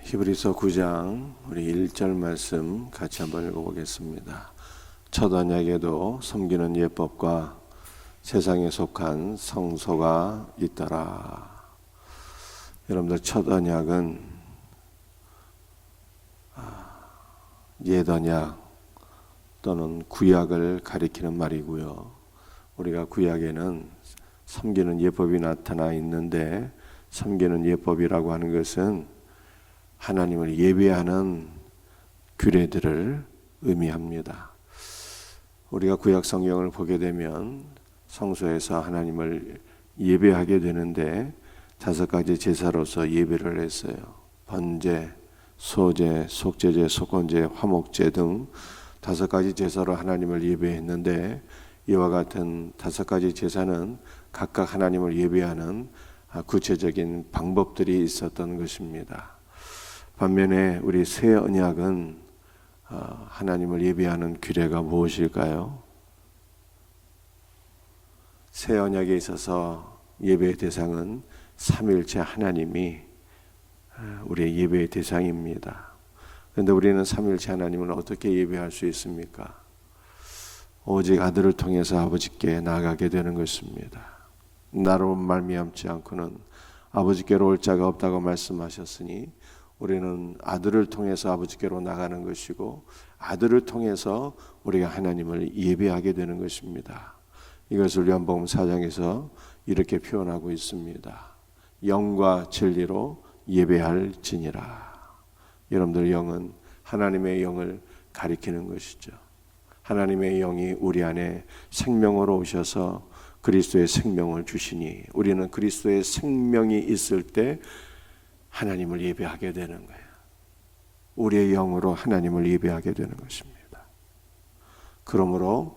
히브리서 9장 우리 1절 말씀 같이 한번 읽어보겠습니다. 첫 언약에도 섬기는 예법과 세상에 속한 성소가 있더라. 여러분들, 첫 언약은 옛 언약 또는 구약을 가리키는 말이고요. 우리가 구약에는 섬기는 예법이 나타나 있는데, 섬기는 예법이라고 하는 것은 하나님을 예배하는 규례들을 의미합니다. 우리가 구약 성경을 보게 되면 성소에서 하나님을 예배하게 되는데 5가지 제사로서 예배를 했어요. 번제, 소제, 속제제, 속건제, 화목제 등 5가지 제사로 하나님을 예배했는데, 이와 같은 5가지 제사는 각각 하나님을 예배하는 구체적인 방법들이 있었던 것입니다. 반면에 우리 새 언약은 하나님을 예배하는 규례가 무엇일까요? 새 언약에 있어서 예배의 대상은 삼위일체 하나님이 우리의 예배의 대상입니다. 그런데 우리는 삼위일체 하나님을 어떻게 예배할 수 있습니까? 오직 아들을 통해서 아버지께 나아가게 되는 것입니다. 나로 말미암지 않고는 아버지께로 올 자가 없다고 말씀하셨으니, 우리는 아들을 통해서 아버지께로 나가는 것이고, 아들을 통해서 우리가 하나님을 예배하게 되는 것입니다. 이것을 요한복음 4장에서 이렇게 표현하고 있습니다. 영과 진리로 예배할지니라. 여러분들, 영은 하나님의 영을 가리키는 것이죠. 하나님의 영이 우리 안에 생명으로 오셔서 그리스도의 생명을 주시니, 우리는 그리스도의 생명이 있을 때 하나님을 예배하게 되는 거예요. 우리의 영으로 하나님을 예배하게 되는 것입니다. 그러므로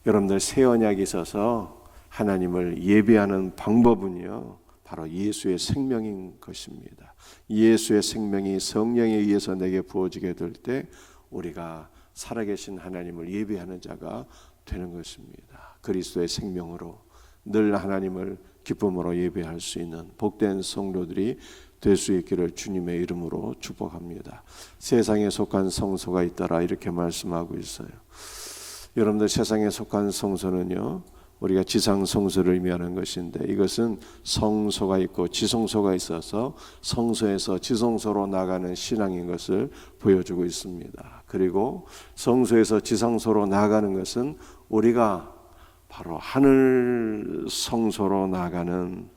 여러분들, 새 언약에 있어서 하나님을 예배하는 방법은요, 바로 예수의 생명인 것입니다. 예수의 생명이 성령에 의해서 내게 부어지게 될 때 우리가 살아계신 하나님을 예배하는 자가 되는 것입니다. 그리스도의 생명으로 늘 하나님을 기쁨으로 예배할 수 있는 복된 성도들이 될 수 있기를 주님의 이름으로 축복합니다. 세상에 속한 성소가 있더라, 이렇게 말씀하고 있어요. 여러분들, 세상에 속한 성소는요, 우리가 지상 성소를 의미하는 것인데, 이것은 성소가 있고 지성소가 있어서 성소에서 지성소로 나가는 신앙인 것을 보여주고 있습니다. 그리고 성소에서 지성소로 나가는 것은 우리가 바로 하늘 성소로 나가는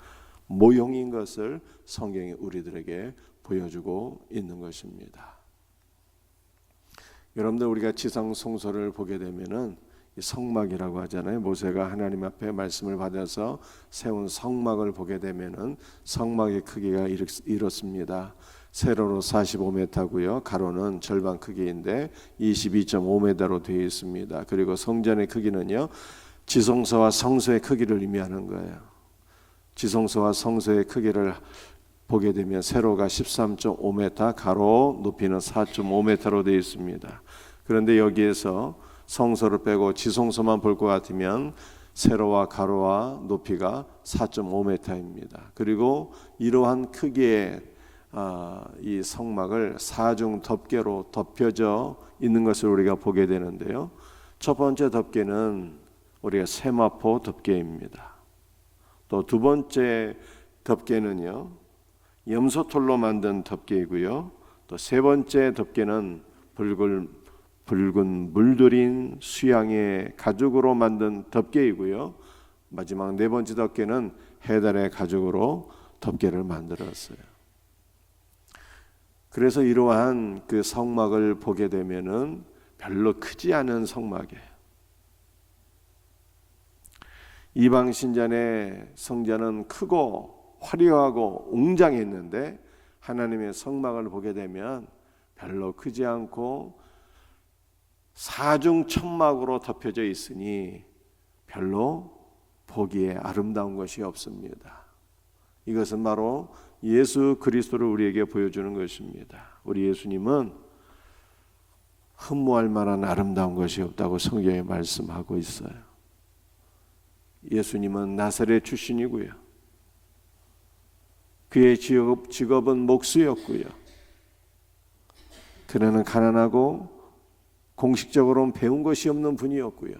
모형인 것을 성경이 우리들에게 보여주고 있는 것입니다. 여러분들, 우리가 지상 성소를 보게 되면은 성막이라고 하잖아요. 모세가 하나님 앞에 말씀을 받아서 세운 성막을 보게 되면은 성막의 크기가 이렇습니다. 세로로 45m고요. 가로는 절반 크기인데 22.5m로 되어 있습니다. 그리고 성전의 크기는요, 지성소와 성소의 크기를 의미하는 거예요. 지성소와 성소의 크기를 보게 되면 세로가 13.5m, 가로 높이는 4.5m로 되어 있습니다. 그런데 여기에서 성소를 빼고 지성소만 볼 것 같으면 세로와 가로와 높이가 4.5m입니다. 그리고 이러한 크기의 이 성막을 4중 덮개로 덮여져 있는 것을 우리가 보게 되는데요. 첫 번째 덮개는 우리가 세마포 덮개입니다. 또 두 번째 덮개는요, 염소털로 만든 덮개이고요. 또 세 번째 덮개는 붉은 물들인 수양의 가죽으로 만든 덮개이고요. 마지막 네 번째 덮개는 해달의 가죽으로 덮개를 만들었어요. 그래서 이러한 그 성막을 보게 되면은 별로 크지 않은 성막이에요. 이방 신전의 성전은 크고 화려하고 웅장했는데, 하나님의 성막을 보게 되면 별로 크지 않고 사중천막으로 덮여져 있으니 별로 보기에 아름다운 것이 없습니다. 이것은 바로 예수 그리스도를 우리에게 보여주는 것입니다. 우리 예수님은 흠모할 만한 아름다운 것이 없다고 성경에 말씀하고 있어요. 예수님은 나사렛 출신이고요. 그의 직업은 목수였고요. 그는 가난하고 공식적으로는 배운 것이 없는 분이었고요.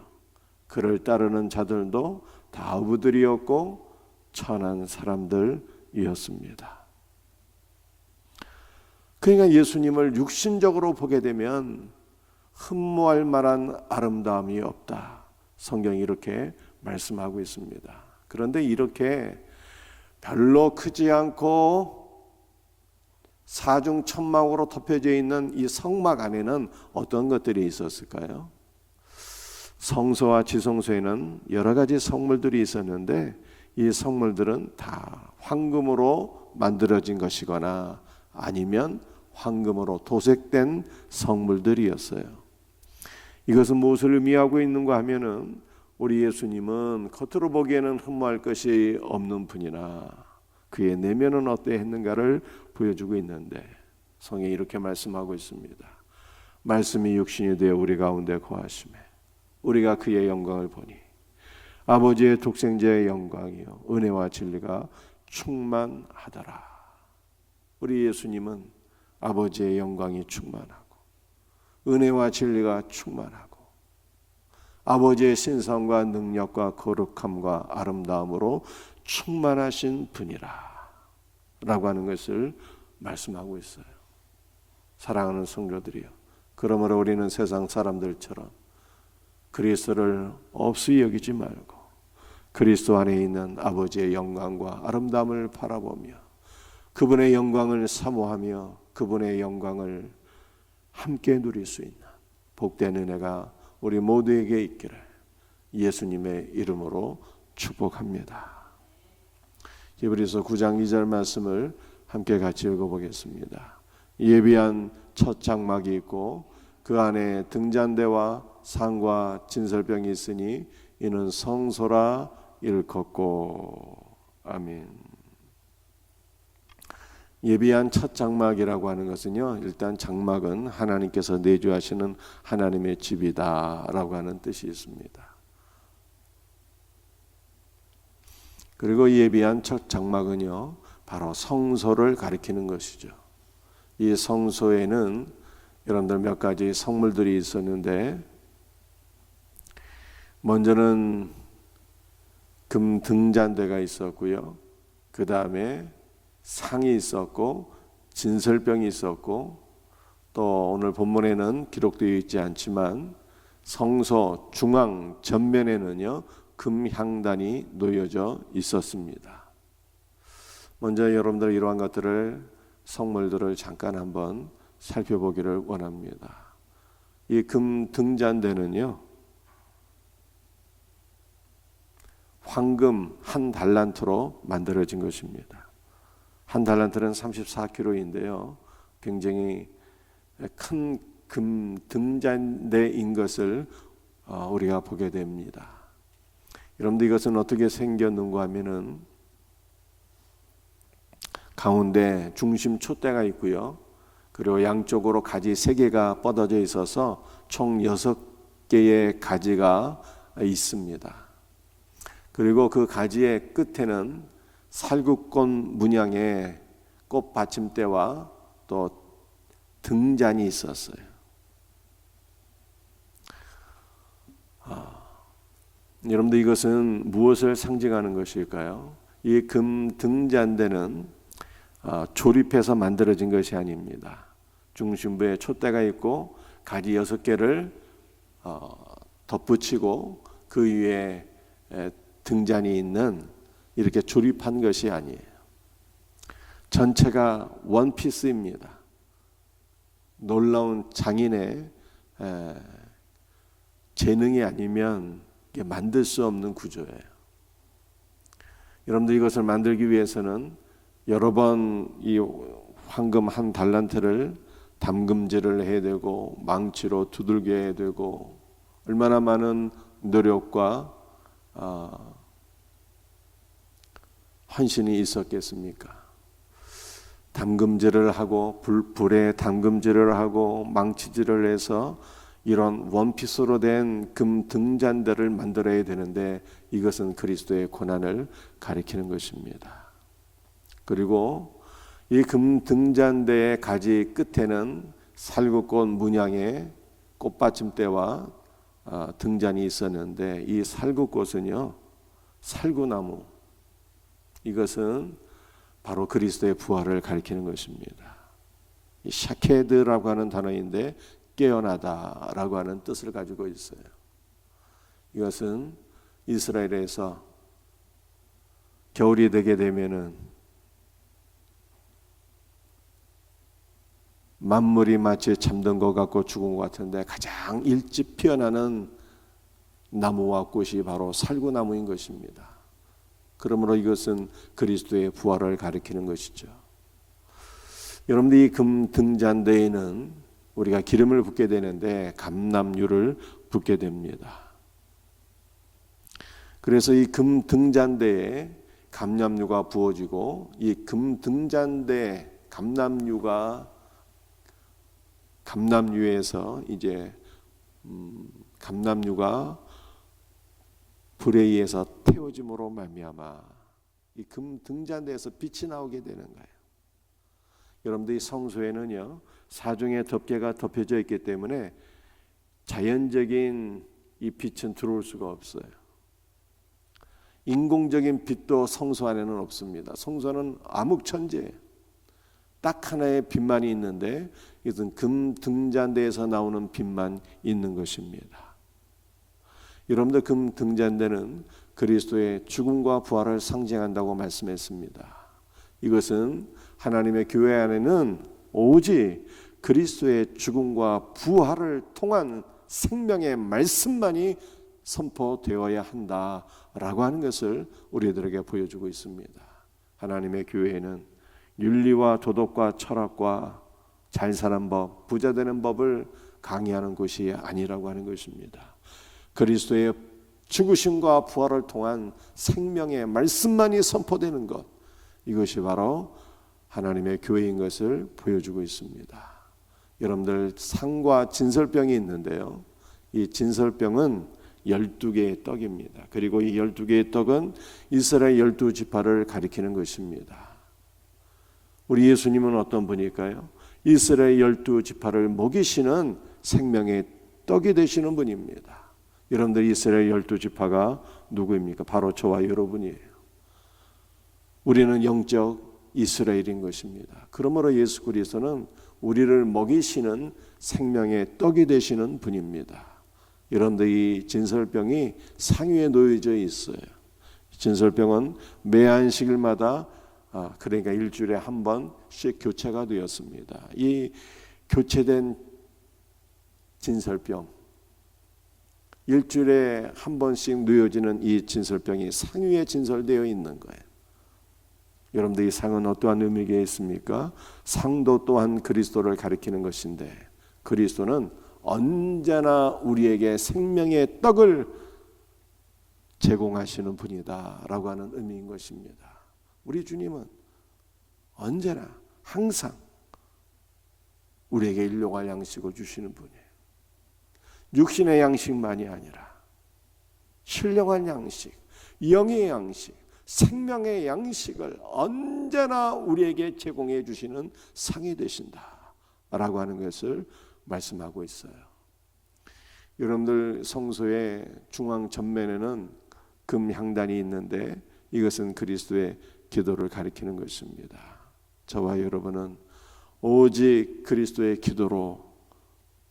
그를 따르는 자들도 다 어부들이었고 천한 사람들이었습니다. 그러니까 예수님을 육신적으로 보게 되면 흠모할 만한 아름다움이 없다. 성경이 이렇게 말씀하고 있습니다. 그런데 이렇게 별로 크지 않고 사중천막으로 덮여져 있는 이 성막 안에는 어떤 것들이 있었을까요? 성소와 지성소에는 여러 가지 성물들이 있었는데 이 성물들은 다 황금으로 만들어진 것이거나 아니면 황금으로 도색된 성물들이었어요. 이것은 무엇을 의미하고 있는가 하면은 우리 예수님은 겉으로 보기에는 흠모할 것이 없는 분이나 그의 내면은 어떠했는가를 보여주고 있는데 성경이 이렇게 말씀하고 있습니다. 말씀이 육신이 되어 우리 가운데 거하심에 우리가 그의 영광을 보니 아버지의 독생자의 영광이요 은혜와 진리가 충만하더라. 우리 예수님은 아버지의 영광이 충만하고 은혜와 진리가 충만하고 아버지의 신성과 능력과 거룩함과 아름다움으로 충만하신 분이라 라고 하는 것을 말씀하고 있어요. 사랑하는 성도들이요, 그러므로 우리는 세상 사람들처럼 그리스도를 없이 여기지 말고 그리스도 안에 있는 아버지의 영광과 아름다움을 바라보며 그분의 영광을 사모하며 그분의 영광을 함께 누릴 수 있는 복된 은혜가 우리 모두에게 있기를 예수님의 이름으로 축복합니다. 히브리서 9장 2절 말씀을 함께 같이 읽어보겠습니다. 예비한 첫 장막이 있고 그 안에 등잔대와 상과 진설병이 있으니 이는 성소라 일컫고. 아멘. 예비한 첫 장막이라고 하는 것은요, 일단 장막은 하나님께서 내주하시는 하나님의 집이다라고 하는 뜻이 있습니다. 그리고 예비한 첫 장막은요, 바로 성소를 가리키는 것이죠. 이 성소에는 여러분들 몇 가지 성물들이 있었는데, 먼저는 금 등잔대가 있었고요. 그 다음에 상이 있었고 진설병이 있었고, 또 오늘 본문에는 기록되어 있지 않지만 성소 중앙 전면에는요 금향단이 놓여져 있었습니다. 먼저 여러분들 이러한 것들을 성물들을 잠깐 한번 살펴보기를 원합니다. 이 금 등잔대는요 황금 한 달란트로 만들어진 것입니다. 한 달란트는 34kg인데요. 굉장히 큰 금 등잔대인 것을 우리가 보게 됩니다. 여러분들 이것은 어떻게 생겼는가 하면은 가운데 중심 촛대가 있고요. 그리고 양쪽으로 가지 3개가 뻗어져 있어서 총 6개의 가지가 있습니다. 그리고 그 가지의 끝에는 살구꽃 문양의 꽃 받침대와 또 등잔이 있었어요. 여러분들 이것은 무엇을 상징하는 것일까요? 이 금 등잔대는 조립해서 만들어진 것이 아닙니다. 중심부에 촛대가 있고 가지 6개를 덧붙이고 그 위에 등잔이 있는 이렇게 조립한 것이 아니에요. 전체가 원피스입니다. 놀라운 장인의 재능이 아니면 이게 만들 수 없는 구조예요. 여러분들 이것을 만들기 위해서는 여러 번 이 황금 한 달란트를 담금질을 해야 되고 망치로 두들겨 해야 되고 얼마나 많은 노력과 헌신이 있었겠습니까? 담금질을 하고 불에 담금질을 하고 망치질을 해서 이런 원피스로 된 금 등잔대를 만들어야 되는데 이것은 그리스도의 고난을 가리키는 것입니다. 그리고 이 금 등잔대의 가지 끝에는 살구꽃 문양의 꽃받침대와 등잔이 있었는데, 이 살구꽃은요, 살구나무, 이것은 바로 그리스도의 부활을 가리키는 것입니다. 이 샤케드라고 하는 단어인데 깨어나다라고 하는 뜻을 가지고 있어요. 이것은 이스라엘에서 겨울이 되게 되면은 만물이 마치 잠든 것 같고 죽은 것 같은데 가장 일찍 피어나는 나무와 꽃이 바로 살구나무인 것입니다. 그러므로 이것은 그리스도의 부활을 가리키는 것이죠. 여러분들, 이 금 등잔대에는 우리가 기름을 붓게 되는데 감람유를 붓게 됩니다. 그래서 이 금 등잔대에 감람유가 부어지고, 이 금 등잔대 감람유에서 이제 감람유가 불에 의해서 태워짐으로 말미암아 이 금 등잔대에서 빛이 나오게 되는 거예요. 여러분들, 이 성소에는요, 사중의 덮개가 덮여져 있기 때문에 자연적인 이 빛은 들어올 수가 없어요. 인공적인 빛도 성소 안에는 없습니다. 성소는 암흑천재예요. 딱 하나의 빛만이 있는데 이것은 금 등잔대에서 나오는 빛만 있는 것입니다. 여러분들, 금 등잔대는 그리스도의 죽음과 부활을 상징한다고 말씀했습니다. 이것은 하나님의 교회 안에는 오직 그리스도의 죽음과 부활을 통한 생명의 말씀만이 선포되어야 한다라고 하는 것을 우리들에게 보여주고 있습니다. 하나님의 교회는 윤리와 도덕과 철학과 잘 사는 법, 부자 되는 법을 강의하는 곳이 아니라고 하는 것입니다. 그리스도의 죽으심과 부활을 통한 생명의 말씀만이 선포되는 것, 이것이 바로 하나님의 교회인 것을 보여주고 있습니다. 여러분들, 상과 진설병이 있는데요, 이 진설병은 12개의 떡입니다. 그리고 이 12개의 떡은 이스라엘 12지파를 가리키는 것입니다. 우리 예수님은 어떤 분일까요? 이스라엘 12지파를 먹이시는 생명의 떡이 되시는 분입니다. 여러분들, 이스라엘 12지파가 누구입니까? 바로 저와 여러분이에요. 우리는 영적 이스라엘인 것입니다. 그러므로 예수 그리스도는 우리를 먹이시는 생명의 떡이 되시는 분입니다. 여러분들, 이 진설병이 상위에 놓여져 있어요. 진설병은 매 안식일마다 그러니까 일주일에 한 번씩 교체가 되었습니다. 이 교체된 진설병, 일주일에 한 번씩 놓여지는 이 진설병이 상위에 진설되어 있는 거예요. 여러분들, 이 상은 어떠한 의미가 있습니까? 상도 또한 그리스도를 가리키는 것인데, 그리스도는 언제나 우리에게 생명의 떡을 제공하시는 분이다 라고 하는 의미인 것입니다. 우리 주님은 언제나 항상 우리에게 일용할 양식을 주시는 분이에요. 육신의 양식만이 아니라 신령한 양식, 영의 양식, 생명의 양식을 언제나 우리에게 제공해 주시는 상이 되신다라고 하는 것을 말씀하고 있어요. 여러분들, 성소의 중앙 전면에는 금 향단이 있는데 이것은 그리스도의 기도를 가리키는 것입니다. 저와 여러분은 오직 그리스도의 기도로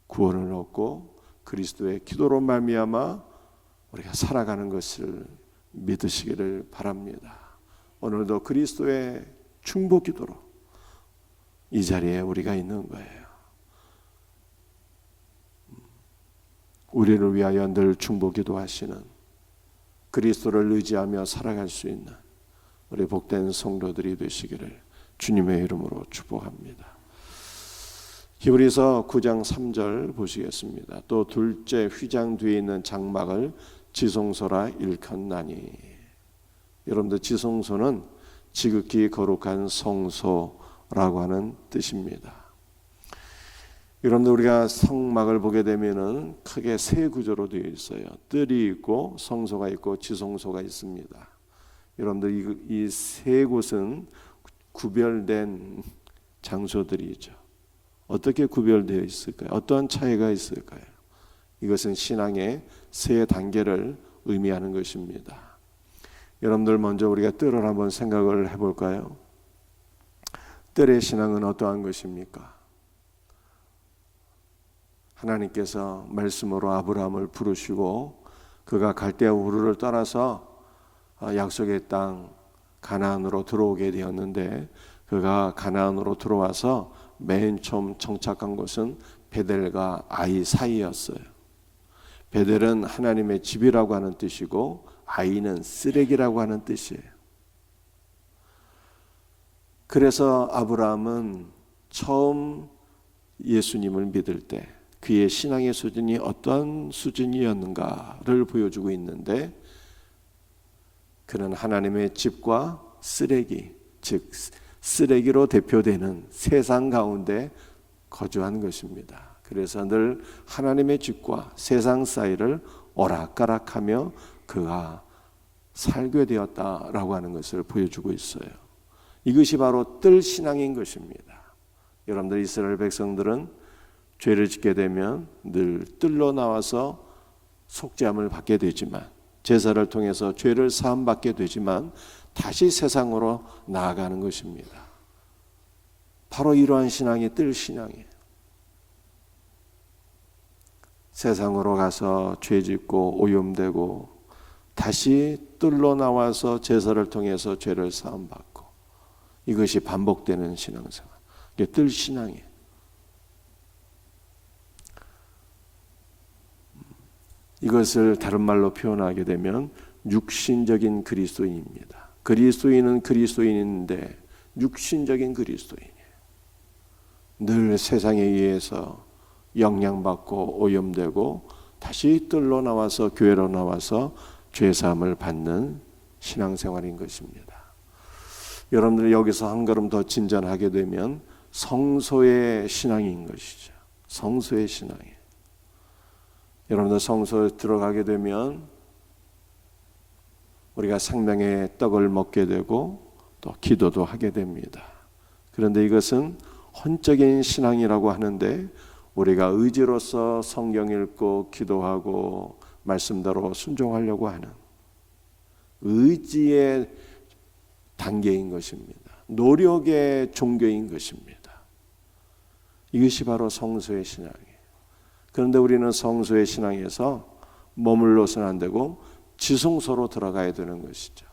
구원을 얻고 그리스도의 기도로 말미암아 우리가 살아가는 것을 믿으시기를 바랍니다. 오늘도 그리스도의 중보 기도로 이 자리에 우리가 있는 거예요. 우리를 위하여 늘 중보 기도하시는, 그리스도를 의지하며 살아갈 수 있는 우리 복된 성도들이 되시기를 주님의 이름으로 축복합니다. 히브리서 9장 3절 보시겠습니다. 또 둘째 휘장 뒤에 있는 장막을 지성소라 일컫나니. 여러분들, 지성소는 지극히 거룩한 성소라고 하는 뜻입니다. 여러분들, 우리가 성막을 보게 되면은 크게 세 구조로 되어 있어요. 뜰이 있고 성소가 있고 지성소가 있습니다. 여러분들, 이 세 곳은 구별된 장소들이죠. 어떻게 구별되어 있을까요? 어떠한 차이가 있을까요? 이것은 신앙의 세 단계를 의미하는 것입니다. 여러분들 먼저 우리가 뜰을 한번 생각을 해볼까요? 뜰의 신앙은 어떠한 것입니까? 하나님께서 말씀으로 아브라함을 부르시고 그가 갈대아 우르를 따라서 약속의 땅 가나안으로 들어오게 되었는데 그가 가나안으로 들어와서 맨 처음 정착한 곳은 베델과 아이 사이였어요. 베델은 하나님의 집이라고 하는 뜻이고 아이는 쓰레기라고 하는 뜻이에요. 그래서 아브라함은 처음 예수님을 믿을 때 그의 신앙의 수준이 어떤 수준이었는가를 보여주고 있는데 그는 하나님의 집과 쓰레기, 즉 쓰레기로 대표되는 세상 가운데 거주한 것입니다. 그래서 늘 하나님의 집과 세상 사이를 오락가락하며 그가 살게 되었다라고 하는 것을 보여주고 있어요. 이것이 바로 뜰 신앙인 것입니다. 여러분들 이스라엘 백성들은 죄를 짓게 되면 늘 뜰로 나와서 속죄함을 받게 되지만 제사를 통해서 죄를 사함받게 되지만 다시 세상으로 나아가는 것입니다. 바로 이러한 신앙이 뜰 신앙이에요. 세상으로 가서 죄 짓고 오염되고 다시 뜰로 나와서 제사를 통해서 죄를 사함받고 이것이 반복되는 신앙생활. 이게 뜰 신앙이에요. 이것을 다른 말로 표현하게 되면 육신적인 그리스도인입니다. 그리스도인은 그리스도인인데 육신적인 그리스도인이에요. 늘 세상에 의해서 영향받고 오염되고 다시 뜰로 나와서 교회로 나와서 죄사함을 받는 신앙생활인 것입니다. 여러분들이 여기서 한 걸음 더 진전하게 되면 성소의 신앙인 것이죠. 성소의 신앙이에요. 여러분들 성소에 들어가게 되면 우리가 생명의 떡을 먹게 되고 또 기도도 하게 됩니다. 그런데 이것은 혼적인 신앙이라고 하는데 우리가 의지로서 성경 읽고 기도하고 말씀대로 순종하려고 하는 의지의 단계인 것입니다. 노력의 종교인 것입니다. 이것이 바로 성소의 신앙이에요. 그런데 우리는 성소의 신앙에서 머물러서는 안 되고 지성소로 들어가야 되는 것이죠.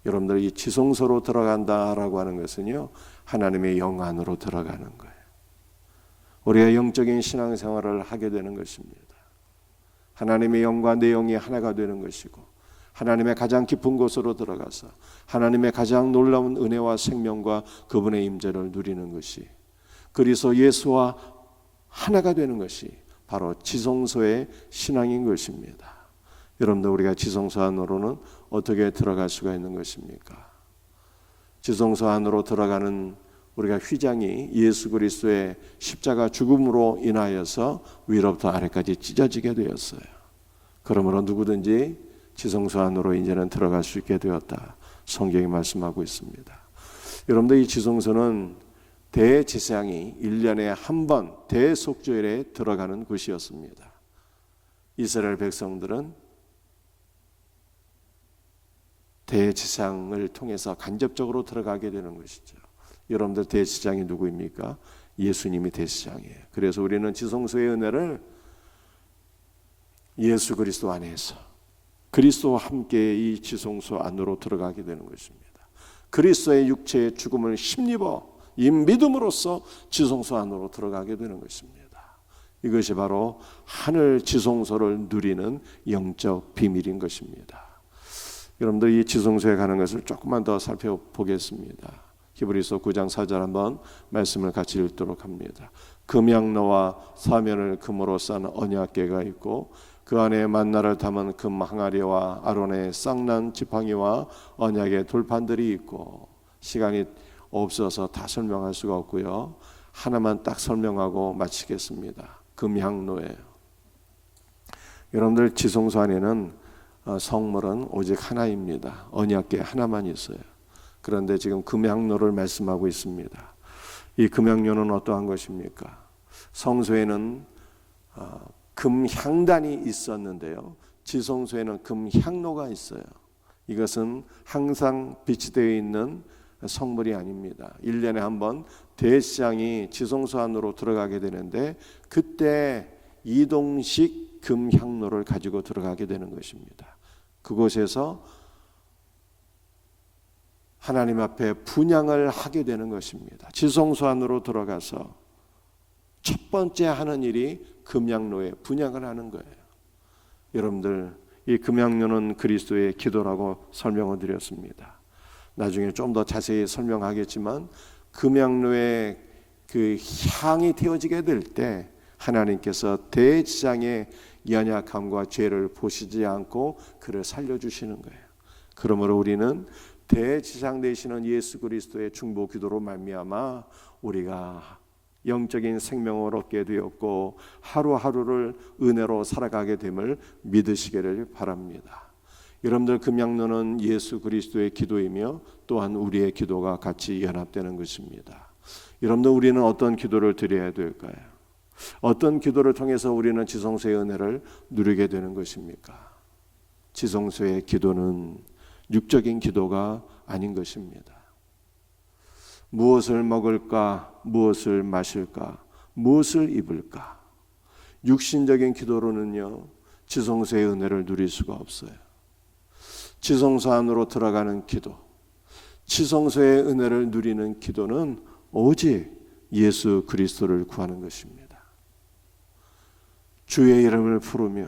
여러분들 이 지성소로 들어간다라고 하는 것은요, 하나님의 영 안으로 들어가는 거예요. 우리가 영적인 신앙생활을 하게 되는 것입니다. 하나님의 영과 내 영이 하나가 되는 것이고 하나님의 가장 깊은 곳으로 들어가서 하나님의 가장 놀라운 은혜와 생명과 그분의 임재를 누리는 것이 그리스도 예수와 하나가 되는 것이 바로 지성소의 신앙인 것입니다. 여러분들 우리가 지성소 안으로는 어떻게 들어갈 수가 있는 것입니까? 지성소 안으로 들어가는 우리가 휘장이 예수 그리스도의 십자가 죽음으로 인하여서 위로부터 아래까지 찢어지게 되었어요. 그러므로 누구든지 지성소 안으로 이제는 들어갈 수 있게 되었다. 성경이 말씀하고 있습니다. 여러분들 이 지성소는 대제사장이 1년에 한 번 대속죄일에 들어가는 곳이었습니다. 이스라엘 백성들은 대제사장을 통해서 간접적으로 들어가게 되는 것이죠. 여러분들 대제사장이 누구입니까? 예수님이 대제사장이에요. 그래서 우리는 지성소의 은혜를 예수 그리스도 안에서 그리스도와 함께 이 지성소 안으로 들어가게 되는 것입니다. 그리스도의 육체의 죽음을 힘입어 이 믿음으로써 지성소 안으로 들어가게 되는 것입니다. 이것이 바로 하늘 지성소를 누리는 영적 비밀인 것입니다. 여러분들 이 지성소에 가는 것을 조금만 더 살펴보겠습니다. 히브리서 9장 4절 한번 말씀을 같이 읽도록 합니다. 금양로와 사면을 금으로 싼 언약궤가 있고 그 안에 만나를 담은 금 항아리와 아론의 쌍난 지팡이와 언약의 돌판들이 있고 시간이 없어서 다 설명할 수가 없고요. 하나만 딱 설명하고 마치겠습니다. 금향로예요. 여러분들 지성소 안에는 성물은 오직 하나입니다. 언약궤 하나만 있어요. 그런데 지금 금향로를 말씀하고 있습니다. 이 금양료는 어떠한 것입니까? 성소에는 금향단이 있었는데요, 지성소에는 금향로가 있어요. 이것은 항상 비치되어 있는 성물이 아닙니다. 1년에 한 번 대제사장이 지성소 안으로 들어가게 되는데 그때 이동식 금향로를 가지고 들어가게 되는 것입니다. 그곳에서 하나님 앞에 분향을 하게 되는 것입니다. 지성소 안으로 들어가서 첫 번째 하는 일이 금향로에 분향을 하는 거예요. 여러분들, 이 금향로는 그리스도의 기도라고 설명을 드렸습니다. 나중에 좀 더 자세히 설명하겠지만 금향로에 그 향이 되어지게 될 때 하나님께서 대제사장의 연약함과 죄를 보시지 않고 그를 살려주시는 거예요. 그러므로 우리는 대제사장 되시는 예수 그리스도의 중보 기도로 말미암아 우리가 영적인 생명을 얻게 되었고 하루하루를 은혜로 살아가게 됨을 믿으시기를 바랍니다. 여러분들, 금양로는 예수 그리스도의 기도이며 또한 우리의 기도가 같이 연합되는 것입니다. 여러분들, 우리는 어떤 기도를 드려야 될까요? 어떤 기도를 통해서 우리는 지성소의 은혜를 누리게 되는 것입니까? 지성소의 기도는 육적인 기도가 아닌 것입니다. 무엇을 먹을까? 무엇을 마실까? 무엇을 입을까? 육신적인 기도로는요, 지성소의 은혜를 누릴 수가 없어요. 지성소 안으로 들어가는 기도, 지성소의 은혜를 누리는 기도는 오직 예수 그리스도를 구하는 것입니다. 주의 이름을 부르며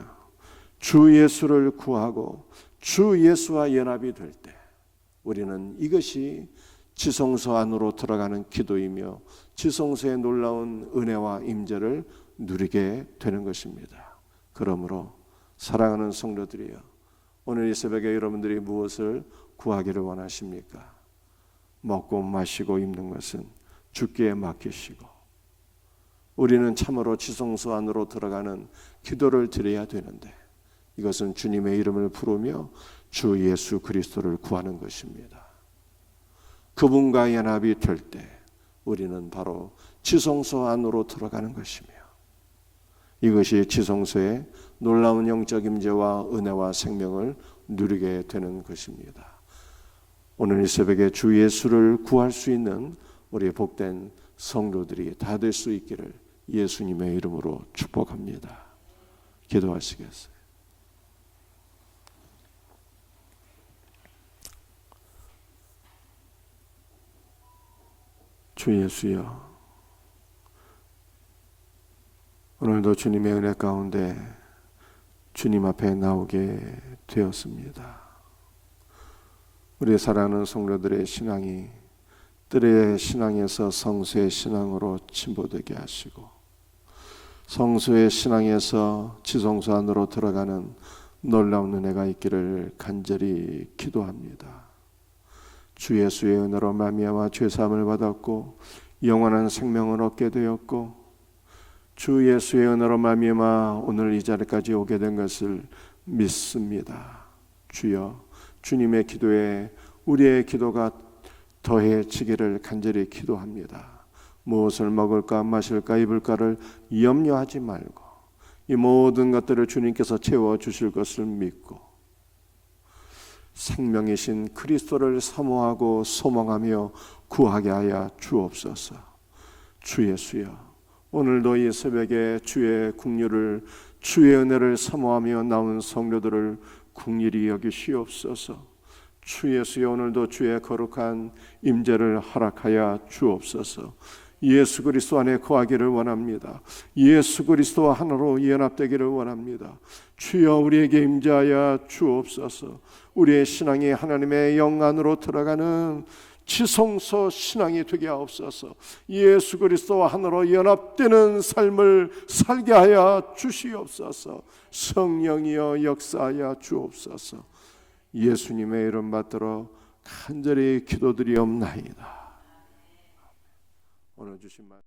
주 예수를 구하고 주 예수와 연합이 될 때 우리는 이것이 지성소 안으로 들어가는 기도이며 지성소의 놀라운 은혜와 임재를 누리게 되는 것입니다. 그러므로 사랑하는 성도들이여, 오늘 이 새벽에 여러분들이 무엇을 구하기를 원하십니까? 먹고 마시고 입는 것은 주께 맡기시고 우리는 참으로 지성소 안으로 들어가는 기도를 드려야 되는데 이것은 주님의 이름을 부르며 주 예수 그리스도를 구하는 것입니다. 그분과 연합이 될 때 우리는 바로 지성소 안으로 들어가는 것이며 이것이 지성소의 놀라운 영적 임재와 은혜와 생명을 누리게 되는 것입니다. 오늘 이 새벽에 주 예수를 구할 수 있는 우리 복된 성도들이 다 될 수 있기를 예수님의 이름으로 축복합니다. 기도하시겠어요? 주 예수여, 오늘도 주님의 은혜 가운데 주님 앞에 나오게 되었습니다. 우리 사랑하는 성도들의 신앙이 뜰의 신앙에서 성수의 신앙으로 침보되게 하시고 성수의 신앙에서 지성소 안으로 들어가는 놀라운 은혜가 있기를 간절히 기도합니다. 주 예수의 은혜로 말미암아 죄사함을 받았고 영원한 생명을 얻게 되었고 주 예수의 은혜로 말미암아 오늘 이 자리까지 오게 된 것을 믿습니다. 주여, 주님의 기도에 우리의 기도가 더해지기를 간절히 기도합니다. 무엇을 먹을까 마실까 입을까를 염려하지 말고 이 모든 것들을 주님께서 채워주실 것을 믿고 생명이신 그리스도를 사모하고 소망하며 구하게 하여 주옵소서. 주 예수여, 오늘도 이 새벽에 주의 긍휼을 주의 은혜를 사모하며 나온 성도들을 긍휼히 여기시옵소서. 주 예수여, 오늘도 주의 거룩한 임재를 허락하여 주옵소서. 예수 그리스도 안에 거하기를 원합니다. 예수 그리스도와 하나로 연합되기를 원합니다. 주여, 우리에게 임재하여 주옵소서. 우리의 신앙이 하나님의 영 안으로 들어가는 지성소 신앙이 되게 하옵소서. 예수 그리스도와 하나로 연합되는 삶을 살게 하여 주시옵소서. 성령이여 역사하여 주옵소서. 예수님의 이름 받들어 간절히 기도드리옵나이다. 오늘 주신 말